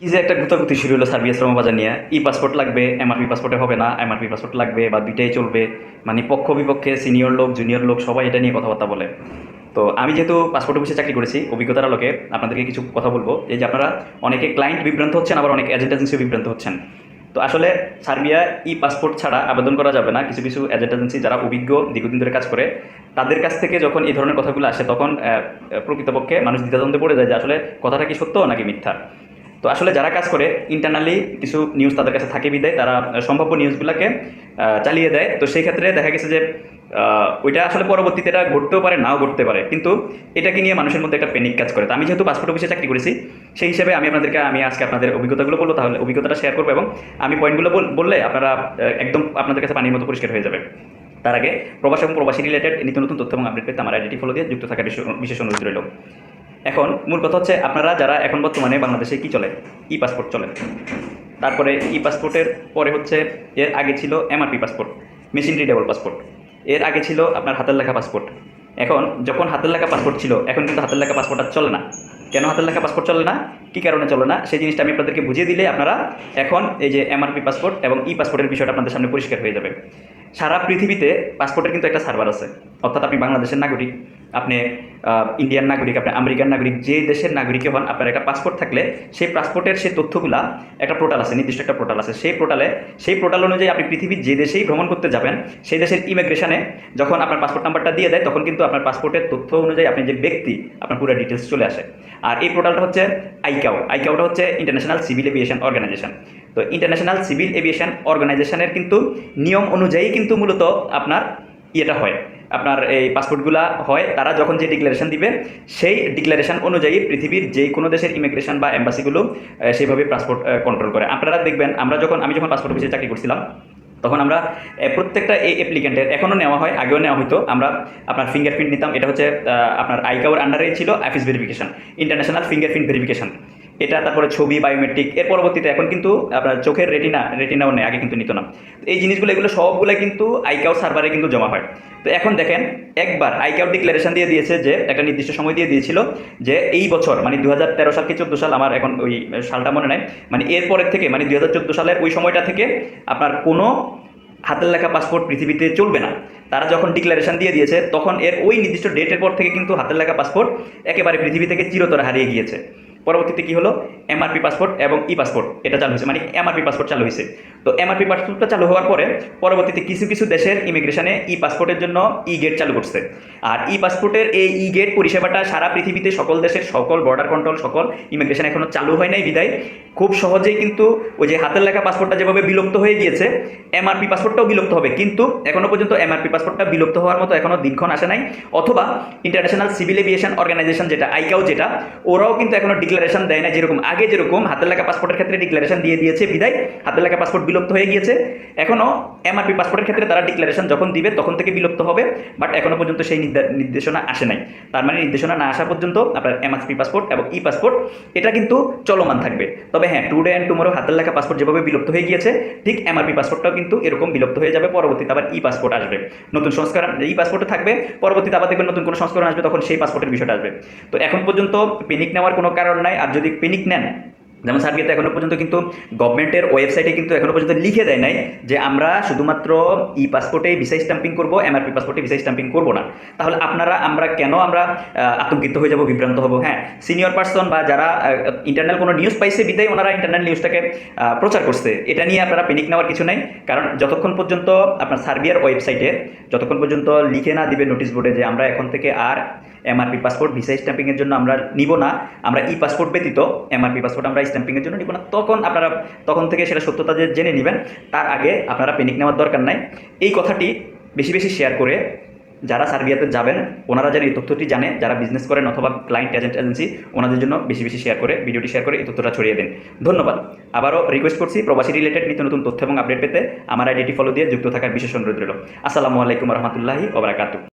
কি যে একটা গুতাগুতি শুরু হলো সার্বিয়া শ্রমবাজার নিয়ে, ই পাসপোর্ট লাগবে, এমআরপি পাসপোর্টে হবে না, এমআরপি পাসপোর্ট লাগবে বা দুইটাই চলবে। মানে পক্ষ বিপক্ষে সিনিয়র লোক জুনিয়র লোক সবাই এটা নিয়ে কথাবার্তা বলে। তো আমি যেহেতু পাসপোর্ট অফিসে চাকরি করেছি, অভিজ্ঞতার আলোকে আপনাদেরকে কিছু কথা বলবো। এই যে আপনারা অনেকে ক্লায়েন্ট বিভ্রান্ত হচ্ছেন, আবার অনেক এজেন্ট এজেন্সিও বিভ্রান্ত হচ্ছেন। তো আসলে সার্বিয়া ই পাসপোর্ট ছাড়া আবেদন করা যাবে না। কিছু কিছু এজেন্ট এজেন্সি যারা অভিজ্ঞ, দীর্ঘদিন ধরে কাজ করে, তাদের কাছ থেকে যখন এই ধরনের কথাগুলো আসে তখন প্রকৃতপক্ষে মানুষ দ্বিধাদ্বন্দ্বে পড়ে যায় যে আসলে কথাটা কি সত্য নাকি মিথ্যা। তো আসলে যারা কাজ করে ইন্টারনালি কিছু নিউজ তাদের কাছে থাকে বিদায় তারা সম্ভাব্য নিউজগুলোকে চালিয়ে দেয়। তো সেই ক্ষেত্রে দেখা গেছে যে ওইটা আসলে পরবর্তীতে এটা ঘটতেও পারে, নাও ঘটতে পারে, কিন্তু এটাকে নিয়ে মানুষের মধ্যে একটা প্যানিক কাজ করে। তো আমি যেহেতু পাসপোর্ট অফিসে চাকরি করেছি, সেই হিসেবে আমি আজকে আপনাদের অভিজ্ঞতাগুলো বলবো, তাহলে অভিজ্ঞতাটা শেয়ার করবো এবং আমি পয়েন্টগুলো বললে আপনারা একদম আপনাদের কাছে পানির মতো পরিষ্কার হয়ে যাবে। তার আগে প্রবাস এবং প্রবাসী রিলেটেড নিত্য নতুন তথ্য এবং আপডেট পেতে আমার আইডি ফলো দিয়ে যুক্ত থাকার বিশেষ অনুরোধ রইল। এখন মূল কথা হচ্ছে, আপনারা যারা এখন বর্তমানে বাংলাদেশে কি চলে, ই পাসপোর্ট চলে। তারপরে ই পাসপোর্টের পরে হচ্ছে, এর আগে ছিল MRP passport, machine readable passport. এর আগে ছিল আপনার হাতের লেখা পাসপোর্ট। এখন যখন হাতের লেখা পাসপোর্ট ছিল, এখন কিন্তু হাতের লেখা পাসপোর্ট আর চলে না। কেন হাতের লেখা পাসপোর্ট চলে না, কী কারণে চলে না, সেই জিনিসটা আমি আপনাদেরকে বুঝিয়ে দিলে আপনারা এখন এই যে এমআরপি পাসপোর্ট এবং ই পাসপোর্টের বিষয়টা আপনাদের সামনে পরিষ্কার হয়ে যাবে। সারা পৃথিবীতে পাসপোর্টের কিন্তু একটা সার্ভার আছে। অর্থাৎ আপনি বাংলাদেশের নাগরিক, আপনি ইন্ডিয়ান নাগরিক, আপনি আমেরিকান নাগরিক, যে দেশের নাগরিকই হন, আপনার একটা পাসপোর্ট থাকলে সেই পাসপোর্টের সেই তথ্যগুলা একটা পোর্টাল আছে, নির্দিষ্ট একটা পোর্টাল আছে। সেই পোর্টাল অনুযায়ী আপনি পৃথিবীর যে দেশেই ভ্রমণ করতে যাবেন, সেই দেশের ইমিগ্রেশনে যখন আপনার পাসপোর্ট নাম্বারটা দিয়ে দেয়, তখন কিন্তু আপনার পাসপোর্টের তথ্য অনুযায়ী আপনি যে ব্যক্তি, আপনার পুরো ডিটেলস চলে আসে। আর এই পোর্টালটা হচ্ছে আইকাওটা হচ্ছে ইন্টারন্যাশনাল সিভিল এভিয়েশন অর্গানাইজেশন। তো ইন্টারন্যাশনাল সিভিল এভিয়েশন অর্গানাইজেশনের কিন্তু নিয়ম অনুযায়ী কিন্তু মূলত আপনার ইয়েটা হয়, আপনার এই পাসপোর্টগুলো হয়। তারা যখন যে ডিক্লারেশন দিবে, সেই ডিক্লারেশন অনুযায়ী পৃথিবীর যে কোনো দেশের ইমিগ্রেশন বা এম্বাসিগুলো সেইভাবে পাসপোর্ট কন্ট্রোল করে। আপনারা দেখবেন, আমি যখন পাসপোর্ট অফিসে চাকরি করছিলাম, তখন আমরা প্রত্যেকটা এই অ্যাপ্লিকেন্টের, এখনও নেওয়া হয়, আগেও নেওয়া হতো, আমরা আপনার ফিঙ্গারপ্রিন্ট নিতাম। এটা হচ্ছে আপনার আইকাওর আন্ডারেই ছিল office verification, international fingerprint verification. এটা তারপরে ছবি, বায়োমেট্রিক, এর পরবর্তীতে এখন কিন্তু আপনার চোখের রেটিনাও নেই, আগে কিন্তু নিত না। এই জিনিসগুলো, এগুলো সবগুলো কিন্তু আইকাও সার্ভারে কিন্তু জমা হয়। তো এখন দেখেন, একবার আইকাও ডিক্লারেশন দিয়ে দিয়েছে যে একটা নির্দিষ্ট সময় দিয়ে দিয়েছিল যে এই বছর, মানে 2013 সাল কি 14 সাল, আমার এখন ওই সালটা মনে নাই, মানে এরপরের থেকে, মানে 2014 সালের ওই সময়টা থেকে আপনার কোনো হাতের লেখা পাসপোর্ট পৃথিবীতে চলবে না। তারা যখন ডিক্লারেশন দিয়ে দিয়েছে, তখন এর ওই নির্দিষ্ট ডেটের পর থেকে কিন্তু হাতের লেখা পাসপোর্ট একেবারে পৃথিবী থেকে চিরতরে হারিয়ে গিয়েছে। পরবর্তীতে কি হলো, এমআরপি পাসপোর্ট এবং ই পাসপোর্ট এটা চালু হয়েছে, মানে এমআরপি পাসপোর্ট চালু হয়েছে। তো এমআরপি পাসপোর্টটা চালু হওয়ার পরে পরবর্তীতে কিছু কিছু দেশের ইমিগ্রেশনে ই পাসপোর্টের জন্য ই গেট চালু করছে। আর ই পাসপোর্টের এই ই গেট পরিষেবাটা সারা পৃথিবীতে সকল দেশের সকল বর্ডার কন্ট্রোল, সকল ইমিগ্রেশন এখনও চালু হয় নাই বিদায় খুব সহজেই কিন্তু ওই যে হাতের লেখা পাসপোর্টটা যেভাবে বিলুপ্ত হয়ে গিয়েছে, এমআরপি পাসপোর্টটাও বিলুপ্ত হবে। কিন্তু এখনও পর্যন্ত এমআরপি পাসপোর্টটা বিলুপ্ত হওয়ার মতো এখনও দিনক্ষণ আসে নাই। অথবা ইন্টারন্যাশনাল সিভিল এভিয়েশন অর্গানাইজেশন, যেটা আইকাও, যেটা ওরাও কিন্তু এখনও ডিক্লারেশন দেয় না। যেরকম আগে যেরকম হাতের লেখা পাসপোর্টের ক্ষেত্রে ডিক্লারেশন দিয়ে দিয়েছে বিদায় হাতের লেখা পাসপোর্ট বিলুপ্ত হয়ে গিয়েছে, এখনও এমআরপি পাসপোর্টের ক্ষেত্রে তারা ডিক্লারেশন যখন দিবে তখন থেকে বিলুপ্ত হবে। বাট এখনও পর্যন্ত সেই নির্দেশনা আসে নাই। তার মানে নির্দেশনা না আসা পর্যন্ত আপনার এমআরপি পাসপোর্ট এবং ই পাসপোর্ট এটা কিন্তু চলমান থাকবে। তবে হ্যাঁ, টুডে অ্যান্ড টুমোরো হাতের লেখা পাসপোর্ট যেভাবে বিলুপ্ত হয়ে গিয়েছে, ঠিক এমআরপি পাসপোর্টটাও কিন্তু এরকম বিলুপ্ত হয়ে যাবে। পরবর্তীতে আবার ই পাসপোর্ট আসবে, নতুন সংস্করণ ই পাসপোর্টে থাকবে। পরবর্তীতে আবার দেখবেন নতুন কোনো সংস্করণ আসবে, তখন সেই পাসপোর্টের বিষয়টা আসবে। তো এখন পর্যন্ত পেনিক নেওয়ার কোনো কারণ নাই। আর যদি পেনিক নেন, যেমন সার্বিয়াতে এখনো পর্যন্ত কিন্তু গভর্নমেন্টের ওয়েবসাইটে কিন্তু এখনো পর্যন্ত লিখে দেয় নাই যে আমরা শুধুমাত্র ই পাসপোর্টে ভিসা স্ট্যাম্পিং করবো, এমআরপি পাসপোর্টে ভিসা স্ট্যাম্পিং করবো না। তাহলে আমরা কেন আতঙ্কিত হয়ে যাব, বিভ্রান্ত হব? হ্যাঁ, সিনিয়র পার্সন বা যারা ইন্টারনাল কোনো নিউজ পাইছে বিদায় ওনারা ইন্টারনাল নিউজটাকে প্রচার করছে। এটা নিয়ে আপনারা পেনিক নেওয়ার কিছু নাই। কারণ যতক্ষণ পর্যন্ত আপনার সার্বিয়ার ওয়েবসাইটে যতক্ষণ পর্যন্ত লিখে না দিবে নোটিশ বোর্ডে যে আমরা এখন থেকে আর এমআরপি পাসপোর্ট ভিসা স্ট্যাম্পিংয়ের জন্য আমরা নিব না, আমরা ই পাসপোর্ট ব্যতীত এমআরপি পাসপোর্ট আমরা স্ট্যাম্পিংয়ের জন্য নিব না, তখন থেকে সেটা সত্যতা যে জেনে নেবেন। তার আগে আপনারা পেনিক নেওয়ার দরকার নাই। এই কথাটি বেশি বেশি শেয়ার করে যারা সার্বিয়াতে যাবেন ওনারা যেন এই তথ্যটি জানে, যারা বিজনেস করেন অথবা ক্লায়েন্ট এজেন্ট এজেন্সি, ওনাদের জন্য বেশি বেশি শেয়ার করে, ভিডিওটি শেয়ার করে এই তথ্যটা ছড়িয়ে দিন। ধন্যবাদ। আবারও রিকোয়েস্ট করছি, প্রবাসী রিলেটেড নিত্য নতুন তথ্য এবং আপডেট পেতে আমার আইডিটি ফলো দিয়ে যুক্ত থাকার বিশেষ অনুরোধ রইল। আসসালামু আলাইকুম রহমতুল্লাহি ওয়া বারাকাতুহু।